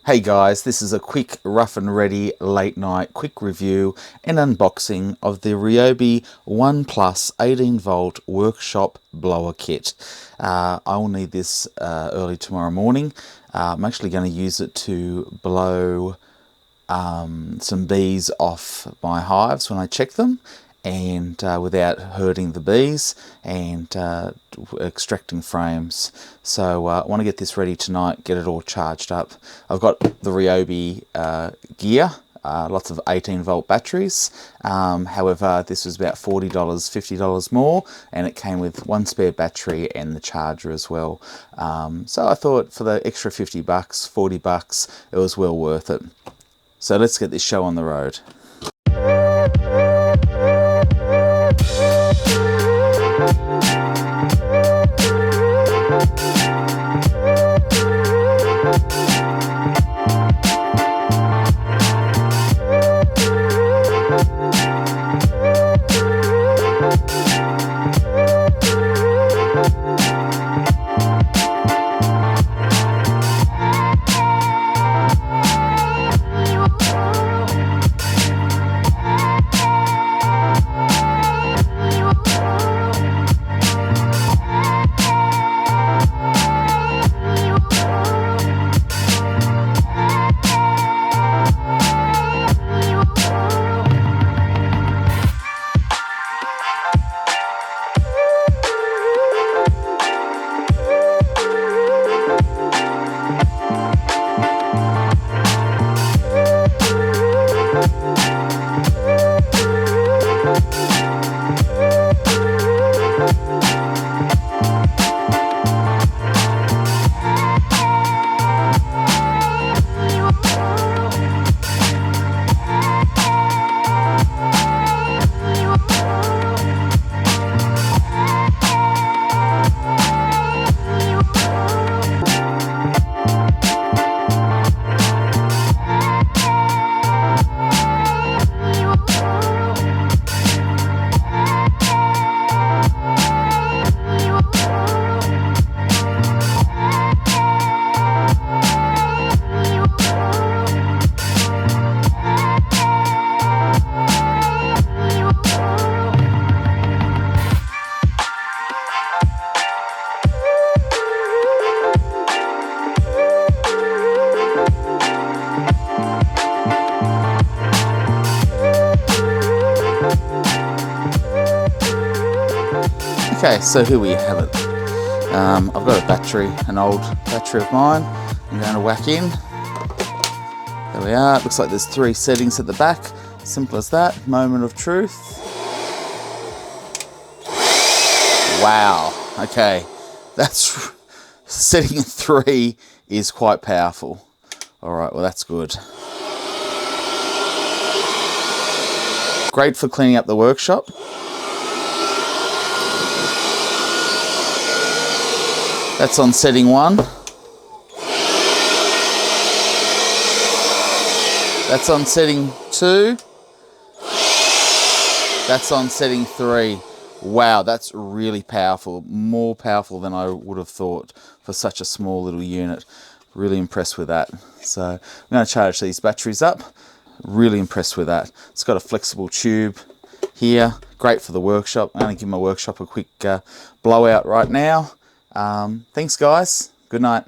Hey guys, this is a quick rough and ready late night quick review and unboxing of the Ryobi 1 Plus 18 volt workshop blower kit. I will need this early tomorrow morning. I'm actually going to use it to blow some bees off my hives when I check them, and without hurting the bees and extracting frames. So I want to get this ready tonight, get it all charged up. I've got the Ryobi gear, lots of 18 volt batteries. However, this was about $40, $50 more, and it came with one spare battery and the charger as well. So I thought for the extra 50 bucks, 40 bucks, it was well worth it. So let's get this show on the road. Okay, so here we have it. I've got a battery, an old battery of mine. I'm going to whack in. There we are. It looks like there's 3 settings at the back. Simple as that. Moment of truth. Wow. Okay, that's setting 3 is quite powerful. All right, well that's good. Great for cleaning up the workshop. That's on setting 1. That's on setting 2. That's on setting 3. Wow, that's really powerful. More powerful than I would have thought for such a small little unit. Really impressed with that. So I'm going to charge these batteries up. Really impressed with that. It's got a flexible tube here. Great for the workshop. I'm going to give my workshop a quick blowout right now. Thanks guys. Good night.